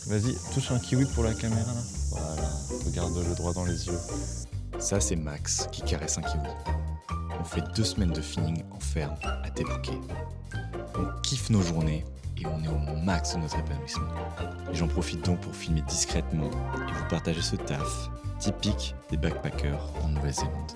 Vas-y, touche un kiwi pour la caméra là. Voilà, regarde-le droit dans les yeux. Ça, c'est Max qui caresse un kiwi. On fait 2 semaines de feeling en ferme à Tepouké. On kiffe nos journées et on est au max de notre épanouissement. Et j'en profite donc pour filmer discrètement et vous partager ce taf typique des backpackers en Nouvelle-Zélande.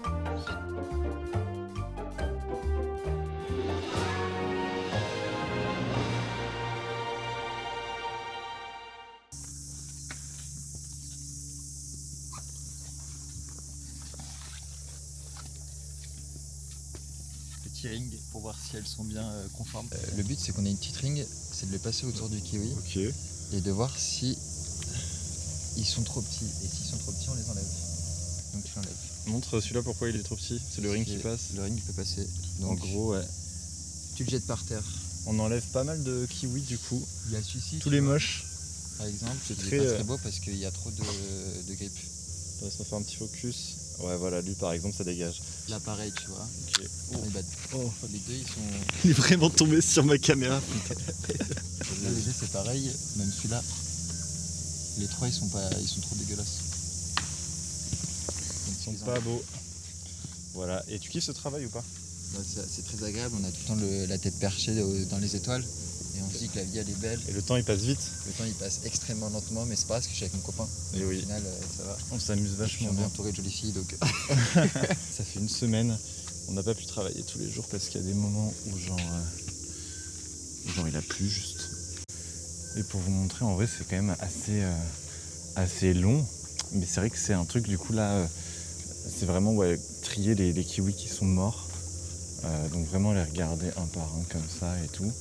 Petit ring pour voir si elles sont bien conformes. Le but c'est qu'on ait une petite ring, c'est de le passer autour du kiwi Ok. et de voir si ils sont trop petits. Et s'ils sont trop petits, on les enlève. Donc tu l'enlèves. Montre celui-là pourquoi il est trop petit. C'est le ring qui passe. Le ring il peut passer. En Donc gros, ouais. tu le jettes par terre. On enlève pas mal de kiwis du coup. Il y a celui-ci. Tous les moches. Par exemple, C'est il très, est pas très beau parce qu'il y a trop de grippe. Laisse-moi faire un petit focus. Ouais, voilà, lui par exemple, ça dégage. Là pareil, tu vois. Ok. Et bah, Oh. les deux ils sont. Il est vraiment tombé sur ma caméra. Là, les deux c'est pareil, même celui-là. Les trois ils sont trop dégueulasses. Ils sont pas beaux. Voilà. Et tu kiffes ce travail ou pas? Bah, c'est très agréable, on a tout le temps la tête perchée dans les étoiles et on se dit que la vie elle est belle. Et le temps il passe vite. Le temps il passe extrêmement lentement, mais c'est pas grave parce que je suis avec mon copain. Et Au oui. final ça va. On s'amuse Je vachement suis bien. entouré de jolies filles donc. Ça fait une semaine, on n'a pas pu travailler tous les jours parce qu'il y a des moments où genre il a plu juste. Et pour vous montrer, en vrai c'est quand même assez long. Mais c'est vrai que c'est un truc du coup là, c'est vraiment trier les kiwis qui sont morts. Donc vraiment les regarder un par un comme ça et tout.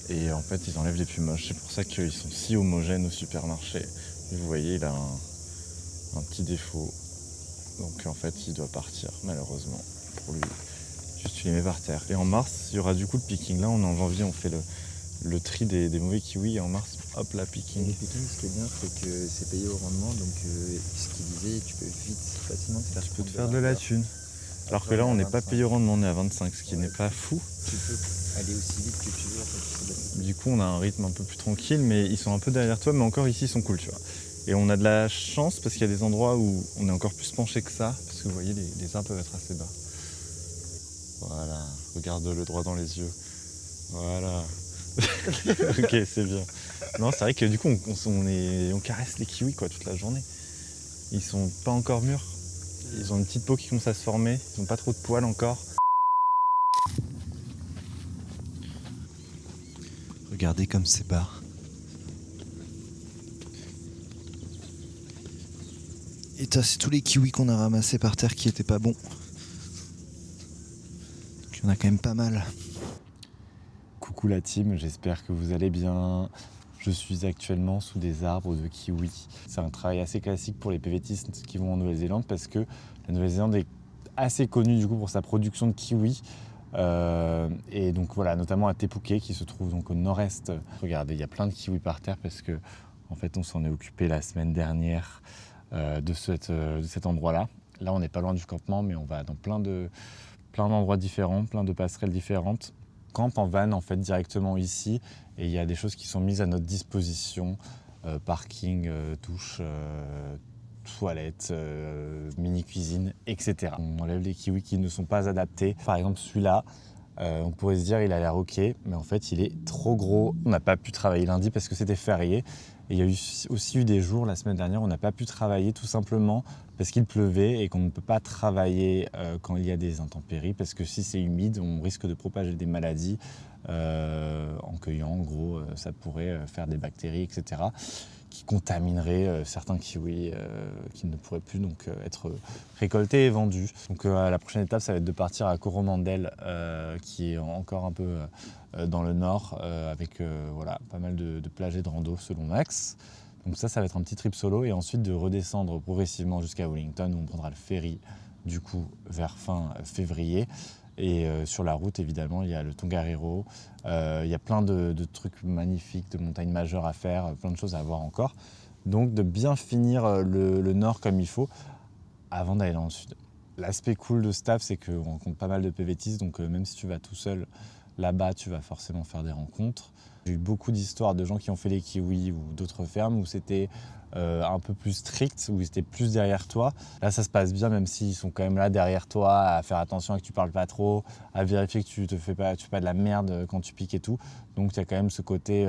Et en fait ils enlèvent les plus moches. C'est pour ça qu'ils sont si homogènes au supermarché. Et vous voyez il a un petit défaut. Donc en fait il doit partir malheureusement pour lui. Juste tu les mets par terre. Et en mars il y aura du coup le picking. Là on est en janvier, on fait le tri des mauvais kiwis et en mars hop la picking. Les picking, ce qui est bien c'est que c'est payé au rendement, donc ce qu'il disait tu peux vite facilement te faire. Tu peux te faire de la thune. Alors que là on n'est pas payé au rendement, on est à 25, ce qui n'est pas fou. Tu peux aller aussi vite que tu veux en fait. Du coup on a un rythme un peu plus tranquille, mais ils sont un peu derrière toi, mais encore ici ils sont cool tu vois. Et on a de la chance parce qu'il y a des endroits où on est encore plus penché que ça, parce que vous voyez les arbres peuvent être assez bas. Voilà, regarde-le droit dans les yeux. Voilà. Ok, c'est bien. Non, c'est vrai que du coup on caresse les kiwis quoi toute la journée. Ils sont pas encore mûrs. Ils ont une petite peau qui commence à se former, ils n'ont pas trop de poils encore. Regardez comme c'est bas. Et ça, c'est tous les kiwis qu'on a ramassés par terre qui étaient pas bons. Il y en a quand même pas mal. Coucou la team, j'espère que vous allez bien. Je suis actuellement sous des arbres de kiwi. C'est un travail assez classique pour les PVTistes qui vont en Nouvelle-Zélande parce que la Nouvelle-Zélande est assez connue du coup pour sa production de kiwis. Et donc voilà, notamment à Tepouké qui se trouve donc au nord-est. Regardez, il y a plein de kiwis par terre parce que en fait on s'en est occupé la semaine dernière de cet endroit-là. Là on n'est pas loin du campement mais on va dans plein d'endroits différents, plein de passerelles différentes. Camp en van en fait directement ici et il y a des choses qui sont mises à notre disposition, parking, douche, toilette, mini cuisine, etc. On enlève les kiwis qui ne sont pas adaptés. Par exemple celui-là, on pourrait se dire il a l'air ok, mais en fait il est trop gros. On n'a pas pu travailler lundi parce que c'était férié. Et il y a aussi eu des jours la semaine dernière où on n'a pas pu travailler tout simplement parce qu'il pleuvait et qu'on ne peut pas travailler quand il y a des intempéries parce que si c'est humide, on risque de propager des maladies en cueillant. En gros, ça pourrait faire des bactéries, etc. qui contamineraient certains kiwis qui ne pourraient plus donc être récoltés et vendus. Donc la prochaine étape, ça va être de partir à Coromandel qui est encore un peu dans le nord avec voilà, pas mal de plages et de rando selon Max. Donc ça va être un petit trip solo et ensuite de redescendre progressivement jusqu'à Wellington où on prendra le ferry du coup vers fin février. Et sur la route, évidemment, il y a le Tongariro, il y a plein de trucs magnifiques, de montagnes majeures à faire, plein de choses à voir encore. Donc de bien finir le nord comme il faut avant d'aller dans le sud. L'aspect cool de Staff, c'est qu'on rencontre pas mal de PVTistes, donc même si tu vas tout seul là-bas, tu vas forcément faire des rencontres. J'ai eu beaucoup d'histoires de gens qui ont fait les kiwis ou d'autres fermes où c'était un peu plus strict, où ils étaient plus derrière toi. Là, ça se passe bien, même s'ils sont quand même là derrière toi, à faire attention à que tu parles pas trop, à vérifier que tu fais pas de la merde quand tu piques et tout. Donc, il y a quand même ce côté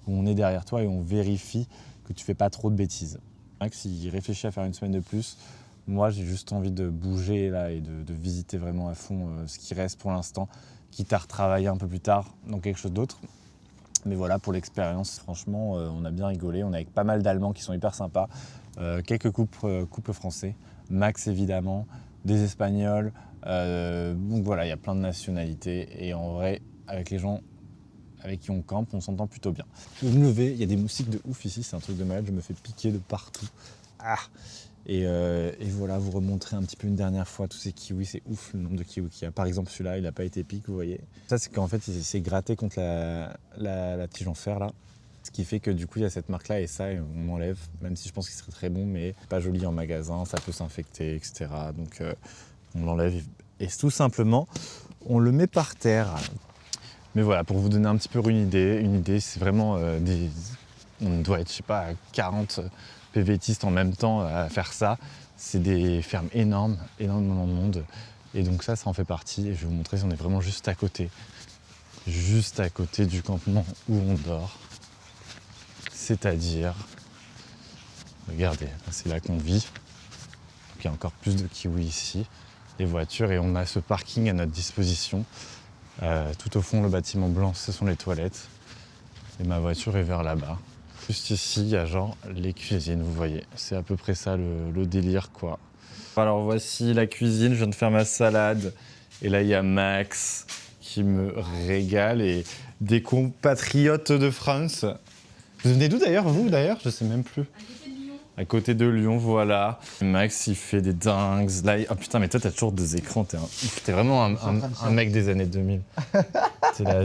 où on est derrière toi et on vérifie que tu fais pas trop de bêtises. Max, il réfléchit à faire une semaine de plus. Moi, j'ai juste envie de bouger là et de visiter vraiment à fond ce qui reste pour l'instant, quitte à retravailler un peu plus tard dans quelque chose d'autre. Mais voilà, pour l'expérience, franchement, on a bien rigolé. On est avec pas mal d'Allemands qui sont hyper sympas. Quelques couples français. Max, évidemment. Des Espagnols. Donc voilà, il y a plein de nationalités. Et en vrai, avec les gens avec qui on campe, on s'entend plutôt bien. Je vais me lever, il y a des moustiques de ouf ici. C'est un truc de malade. Je me fais piquer de partout. Ah! Et voilà, vous remontrer un petit peu une dernière fois tous ces kiwis, c'est ouf le nombre de kiwis qu'il y a. Par exemple celui-là, il n'a pas été piqué, vous voyez. Ça c'est qu'en fait il s'est gratté contre la tige en fer là. Ce qui fait que du coup il y a cette marque là et ça on enlève, même si je pense qu'il serait très bon, mais pas joli en magasin, ça peut s'infecter, etc. Donc on l'enlève et tout simplement on le met par terre. Mais voilà, pour vous donner un petit peu une idée c'est vraiment on doit être, je sais pas, 40 PVTistes en même temps à faire ça. C'est des fermes énormes, énormément de monde. Et donc ça en fait partie. Et je vais vous montrer, on est vraiment juste à côté du campement où on dort. C'est-à-dire, regardez, c'est là qu'on vit. Donc, il y a encore plus de kiwis ici, les voitures, et on a ce parking à notre disposition. Tout au fond, le bâtiment blanc, ce sont les toilettes. Et ma voiture est vers là-bas. Juste ici, il y a genre les cuisines, vous voyez. C'est à peu près ça le délire, quoi. Alors voici la cuisine, je viens de faire ma salade. Et là, il y a Max qui me régale et des compatriotes de France. Vous venez d'où d'ailleurs, vous d'ailleurs? Je sais même plus. À côté de Lyon, voilà. Max, il fait des dingues. Là, oh putain, mais toi, t'as toujours deux écrans. T'es vraiment un mec des années 2000. Là,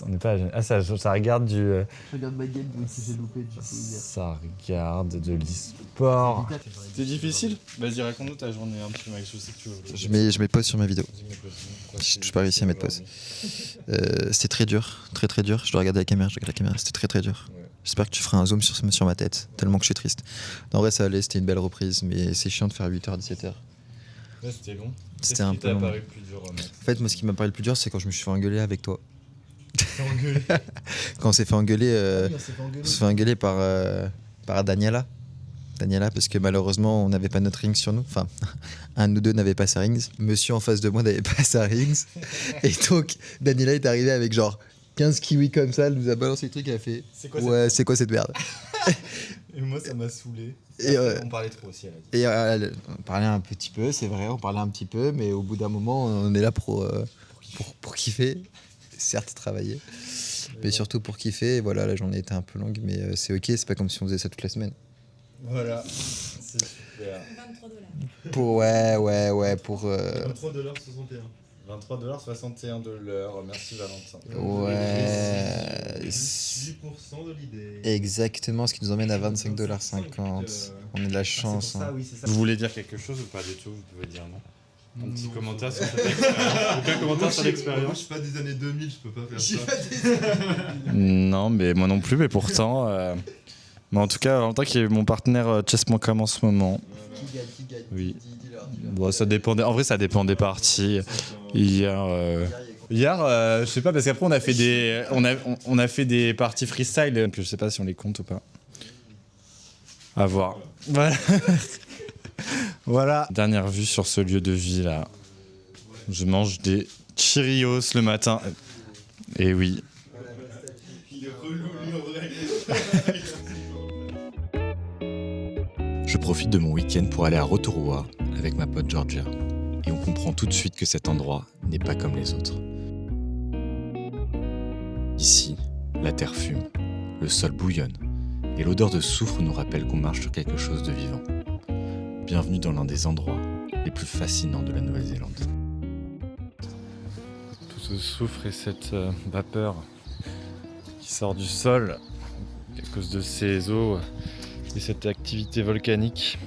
on n'est pas... Ah, ça regarde du... Je regarde ma game que j'ai loupé du coup hier. Ça regarde de l'e-sport. C'était difficile? Vas-y, raconte-nous ta journée un petit peu, Max. Je sais que tu veux... Je mets pause sur ma vidéo. Je n'ai pas réussi à mettre pause. C'était très dur, très très dur. Je dois regarder la caméra, c'était très très dur. Ouais. J'espère que tu feras un zoom sur ma tête, tellement que je suis triste. En vrai, ça allait, c'était une belle reprise, mais c'est chiant de faire 8h, 17h. Ouais, c'était long. C'était un peu long. Paru plus dur, Max? En fait, moi, ce qui m'a paru le plus dur, c'est quand je me suis fait engueuler avec toi. Quand on s'est fait engueuler, on s'est fait engueuler par Daniela. Parce que malheureusement on n'avait pas notre rings sur nous, enfin un de nous deux n'avait pas sa rings, monsieur en face de moi n'avait pas sa rings et donc Daniela est arrivée avec genre 15 kiwis comme ça, elle nous a balancé le truc, elle a fait c'est quoi cette merde. Et moi ça m'a saoulé. Et on parlait trop aussi, elle a dit. Et on parlait un petit peu, c'est vrai, on parlait un petit peu, mais au bout d'un moment on est là pour kiffer, certes travailler, mais surtout pour kiffer. Et voilà, la journée était un peu longue, mais c'est ok, c'est pas comme si on faisait ça toute la semaine. Voilà, c'est super. $23. Pour pour 23,61$. 23,61$ de l'heure. Merci Valentin. Ouais. 18% de l'idée. Exactement, ce qui nous emmène à 25,50$. On a de la chance. Ça, hein. oui, c'est ça. Vous voulez dire quelque chose ou pas du tout? Vous pouvez dire non. Un petit commentaire sur cette expérience. Aucun commentaire sur l'expérience. Moi je suis pas des années 2000, je peux pas faire ça. Non, mais moi non plus, mais pourtant. Mais en tout cas, Valentin qui est mon partenaire chess.com en ce moment. Qui gagne Oui. Bon, ça dépendait. En vrai, ça dépend des parties. Hier, je sais pas, parce qu'après on a fait on a fait des parties freestyle. Puis je sais pas si on les compte ou pas. À voir. Voilà. Voilà. Dernière vue sur ce lieu de vie là. Je mange des Cheerios le matin. Et oui. Il est relou lui en vrai. Je profite de mon week-end pour aller à Rotorua avec ma pote Georgia. Et on comprend tout de suite que cet endroit n'est pas comme les autres. Ici, la terre fume, le sol bouillonne, et l'odeur de soufre nous rappelle qu'on marche sur quelque chose de vivant. Bienvenue dans l'un des endroits les plus fascinants de la Nouvelle-Zélande. Tout ce soufre et cette vapeur qui sort du sol à cause de ces eaux et cette activité volcanique.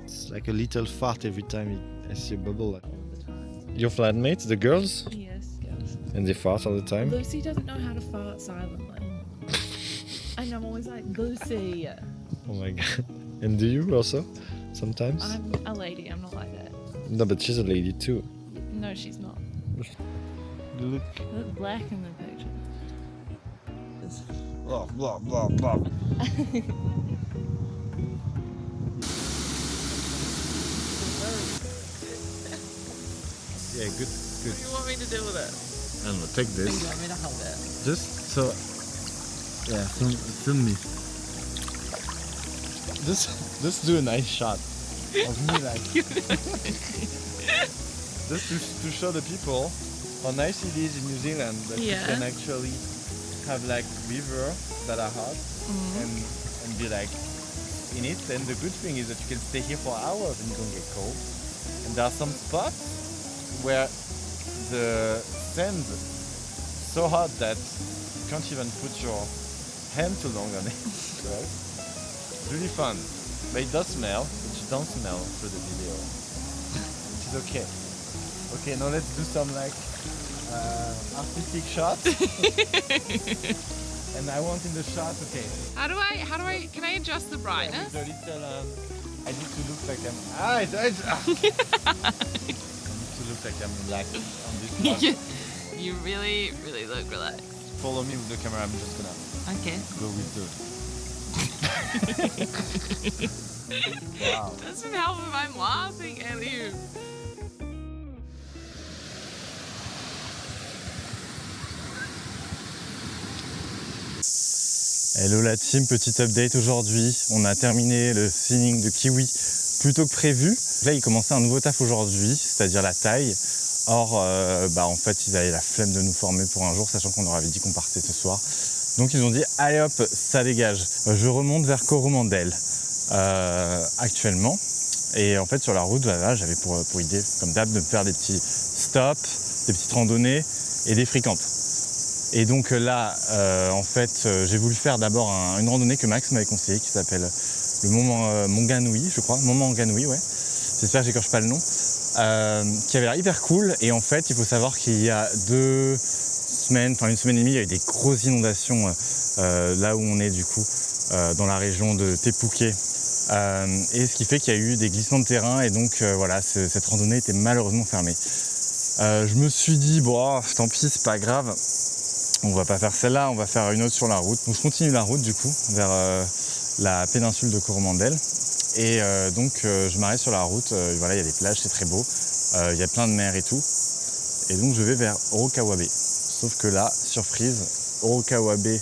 It's like a little fart every time I see a bubble. Your flatmates, the girls? Yes, girls. And they fart all the time? Lucy doesn't know how to fart silently. mean, I'm always like, Lucy. Oh my god. And do you also? Sometimes? I'm a lady, I'm not like that. No, but she's a lady too. No, she's not. Look. I look black in the picture. Blah, blah, blah, blah. Yeah, good, good. What do you want me to do with it? I don't know, take Do this. you want me to hold it? Just so. Yeah, film me. Just do a nice shot of me, like. Just to show the people how nice it is in New Zealand that you Yeah. can actually have like river that are hot and be like in it. And the good thing is that you can stay here for hours and you don't get cold. And there are some spots where the sand is so hot that you can't even put your hand too long on it. Right? It's really fun. But it does smell, but you don't smell through the video. Which is okay. Okay, now let's do some like artistic shots. And I want in the shot, okay. Can I adjust the brightness? With a little, I need to look like I'm. I need to look like I'm relaxed on this part. You really, really look relaxed. Follow me with the camera. I'm just gonna Okay. go with the. Wow. Doesn't help if I'm laughing at you. Hello la team, petit update aujourd'hui. On a terminé le signing de Kiwi plus tôt que prévu. Là, il commençait un nouveau taf aujourd'hui, c'est-à-dire la taille. Or, en fait, ils avaient la flemme de nous former pour un jour, sachant qu'on leur avait dit qu'on partait ce soir. Donc, ils ont dit, allez hop, ça dégage. Je remonte vers Coromandel actuellement. Et en fait, sur la route, voilà, j'avais pour idée, comme d'hab, de me faire des petits stops, des petites randonnées et des fréquentes. Et donc là, en fait, j'ai voulu faire d'abord une randonnée que Max m'avait conseillée, qui s'appelle le Mont Maunganui, je crois. Mont Maunganui, ouais. J'espère que j'écorche pas le nom. Qui avait l'air hyper cool. Et en fait, il faut savoir qu'il y a 2 semaines, enfin 1 semaine et demie, il y a eu des grosses inondations là où on est du coup, dans la région de Te Puke. Et ce qui fait qu'il y a eu des glissements de terrain et donc voilà, cette randonnée était malheureusement fermée. Je me suis dit, bon, tant pis, c'est pas grave. On va pas faire celle-là, on va faire une autre sur la route. Donc je continue la route du coup vers la péninsule de Coromandel. Et donc je m'arrête sur la route, voilà, il y a des plages, c'est très beau. Il y a plein de mer et tout. Et donc je vais vers Orokawa Bay. Sauf que là, surprise, Orokawa Bay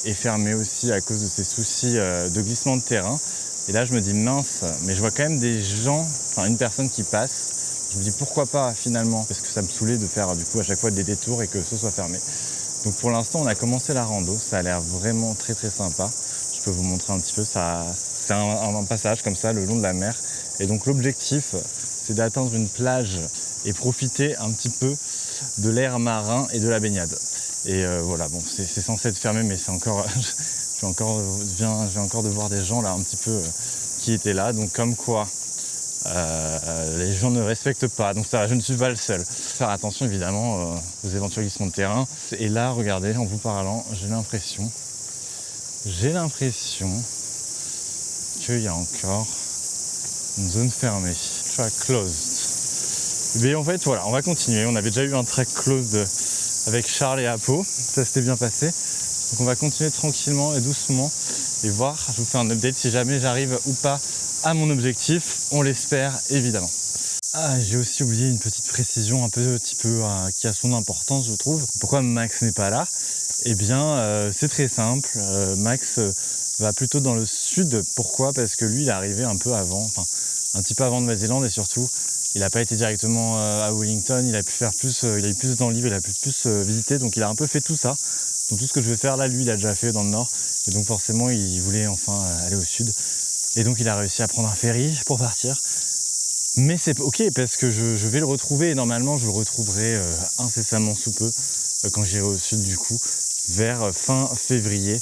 est fermé aussi à cause de ces soucis de glissement de terrain. Et là je me dis mince, mais je vois quand même des gens, enfin une personne qui passe. Je me dis pourquoi pas finalement, parce que ça me saoulait de faire du coup à chaque fois des détours et que ce soit fermé. Donc pour l'instant on a commencé la rando, ça a l'air vraiment très très sympa. Je peux vous montrer un petit peu, c'est un passage comme ça le long de la mer. Et donc l'objectif c'est d'atteindre une plage et profiter un petit peu de l'air marin et de la baignade. Et voilà, bon c'est censé être fermé mais c'est encore, je vais encore de voir des gens là un petit peu qui étaient là. Donc comme quoi les gens ne respectent pas, donc ça, je ne suis pas le seul. Faire attention évidemment aux éventuels glissements de terrain. Et là, regardez, en vous parlant, j'ai l'impression qu'il y a encore une zone fermée. Track closed. Mais en fait, voilà, on va continuer. On avait déjà eu un track closed avec Charles et Apo. Ça s'était bien passé. Donc on va continuer tranquillement et doucement et voir. Je vous fais un update si jamais j'arrive ou pas à mon objectif, on l'espère évidemment. Ah, j'ai aussi oublié une petite précision un petit peu qui a son importance je trouve. Pourquoi Max n'est pas là? Eh bien c'est très simple, Max va plutôt dans le sud. Pourquoi? Parce que lui il est arrivé un peu avant, enfin un petit peu avant de Nouvelle-Zélande et surtout il n'a pas été directement à Wellington, il a pu faire plus, il a eu plus de temps libre, il a pu plus visiter, donc il a un peu fait tout ça. Donc tout ce que je vais faire là, lui il a déjà fait dans le nord et donc forcément il voulait enfin aller au sud. Et donc il a réussi à prendre un ferry pour partir. Mais c'est ok parce que je vais le retrouver et normalement je le retrouverai incessamment sous peu quand j'irai au sud du coup, vers fin février.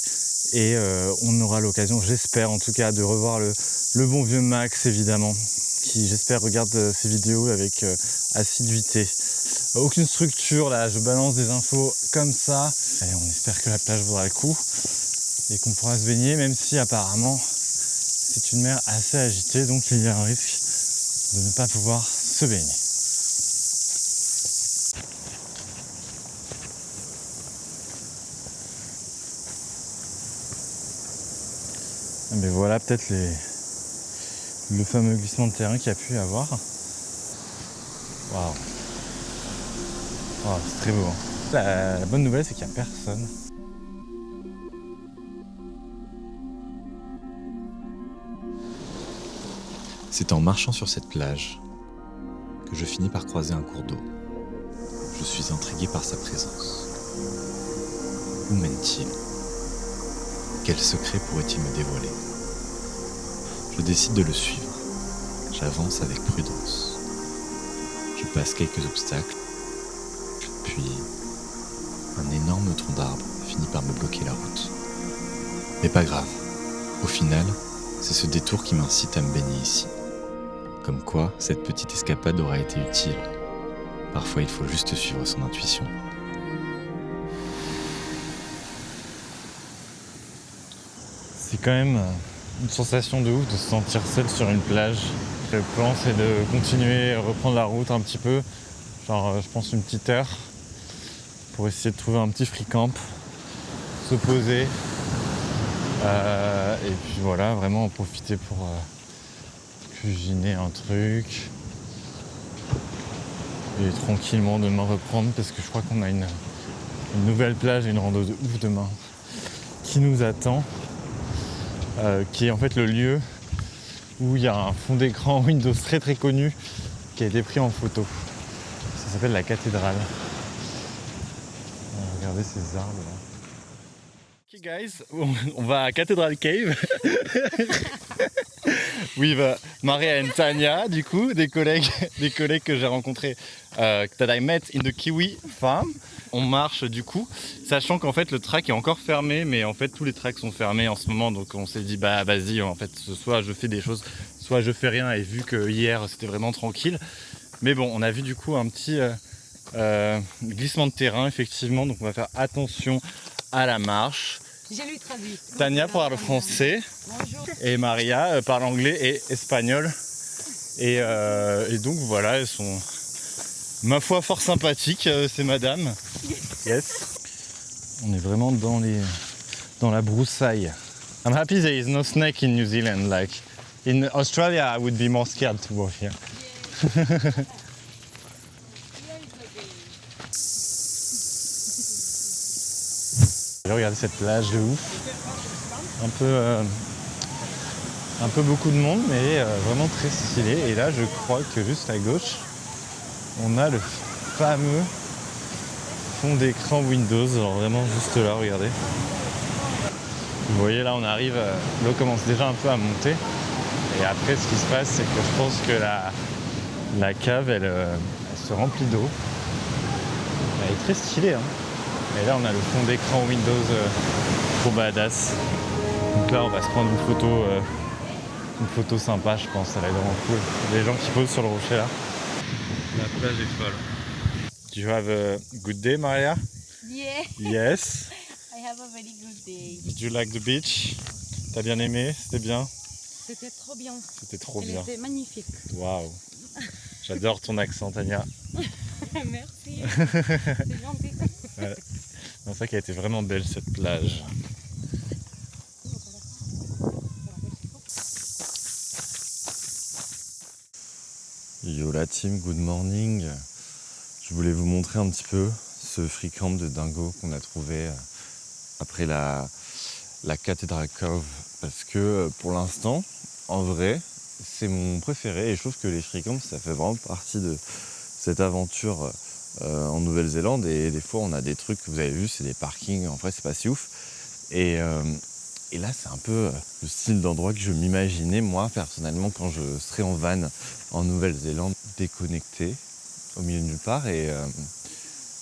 Et on aura l'occasion, j'espère en tout cas, de revoir le bon vieux Max évidemment, qui j'espère regarde ces vidéos avec assiduité. Aucune structure là, je balance des infos comme ça. Et on espère que la plage vaudra le coup. et qu'on pourra se baigner, même si apparemment c'est une mer assez agitée, donc il y a un risque de ne pas pouvoir se baigner. Mais voilà peut-être le fameux glissement de terrain qu'il y a pu y avoir. Waouh! Waouh, c'est très beau. Hein. La bonne nouvelle, c'est qu'il n'y a personne. C'est en marchant sur cette plage que je finis par croiser un cours d'eau. Je suis intrigué par sa présence. Où mène-t-il? Quel secret pourrait-il me dévoiler? Je décide de le suivre. J'avance avec prudence. Je passe quelques obstacles, puis un énorme tronc d'arbre finit par me bloquer la route. Mais pas grave. Au final, c'est ce détour qui m'incite à me baigner ici. Comme quoi, cette petite escapade aura été utile. Parfois, il faut juste suivre son intuition. C'est quand même une sensation de ouf de se sentir seul sur une plage. Le plan, c'est de continuer, reprendre la route un petit peu. Genre, je pense une petite heure pour essayer de trouver un petit free camp, se poser. Et puis voilà, vraiment en profiter pour cuisiner un truc. Et tranquillement demain reprendre parce que je crois qu'on a une nouvelle plage et une rando de ouf demain qui nous attend. Qui est en fait le lieu où il y a un fond d'écran Windows très très connu qui a été pris en photo. Ça s'appelle la cathédrale. Regardez ces arbres là. Ok guys, on va à Cathedral Cave. Oui, Maria et Tania, du coup, des collègues que j'ai rencontrés, that I met in the Kiwi Farm. On marche du coup, sachant qu'en fait le track est encore fermé, mais en fait tous les tracks sont fermés en ce moment, donc on s'est dit bah vas-y, en fait soit je fais des choses, soit je fais rien, et vu que hier c'était vraiment tranquille. Mais bon, on a vu du coup un petit glissement de terrain effectivement, donc on va faire attention à la marche. Je lui traduis. Tania parle français. Bonjour. Et Maria parle anglais et espagnol. Et donc voilà, elles sont, ma foi, fort sympathiques, ces madames. Yes. On est vraiment dans la broussaille. I'm happy there is no snake in New Zealand. Like in Australia, I would be more scared to walk here. Regardez cette plage de ouf. Un peu beaucoup de monde, mais vraiment très stylé. Et là, je crois que juste à gauche, on a le fameux fond d'écran Windows. Alors vraiment juste là, regardez. Vous voyez là, on arrive, l'eau commence déjà un peu à monter. Et après, ce qui se passe, c'est que je pense que la cave, elle se remplit d'eau. Elle est très stylée, hein. Et là, on a le fond d'écran Windows trop badass. Donc là, on va se prendre une photo sympa, je pense. Ça va être vraiment cool. Les gens qui posent sur le rocher là. La plage est folle. Do you have a good day, Maria? Yeah, Yes. I have a very good day. Did you like the beach? T'as bien aimé? C'était bien? C'était trop bien. C'était trop Elle bien. était magnifique. Waouh. J'adore ton accent, Tania. Merci. C'est gentil. Ouais. C'est vrai qu'elle était vraiment belle cette plage. Yo la team, good morning. Je voulais vous montrer un petit peu ce free camp de dingo qu'on a trouvé après la Cathedral Cove. Parce que pour l'instant, en vrai, c'est mon préféré et je trouve que les free camps, ça fait vraiment partie de cette aventure en Nouvelle-Zélande. Et des fois, on a des trucs que vous avez vu, c'est des parkings, en vrai, c'est pas si ouf. Et là, c'est un peu le style d'endroit que je m'imaginais, moi, personnellement, quand je serais en van en Nouvelle-Zélande, déconnecté, au milieu de nulle part, et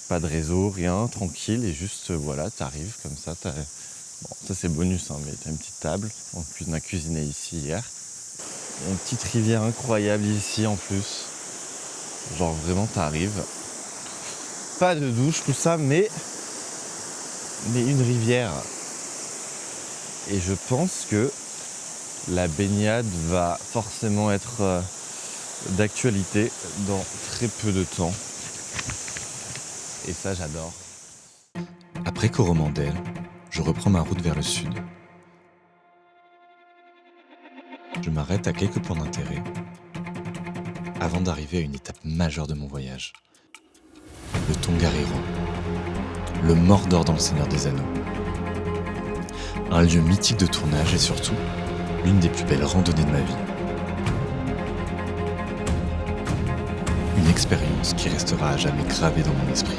pas de réseau, rien, tranquille, et juste, voilà, t'arrives comme ça, bon, ça c'est bonus, hein, mais t'as une petite table, on a cuisiné ici hier. Il y a une petite rivière incroyable ici, en plus. Genre, vraiment, t'arrives. Pas de douche, tout ça, mais une rivière. Et je pense que la baignade va forcément être d'actualité dans très peu de temps. Et ça, j'adore. Après Coromandel, je reprends ma route vers le sud. Je m'arrête à quelques points d'intérêt avant d'arriver à une étape majeure de mon voyage. Le Tongariro, le Mordor dans le Seigneur des Anneaux. Un lieu mythique de tournage et surtout, l'une des plus belles randonnées de ma vie. Une expérience qui restera à jamais gravée dans mon esprit.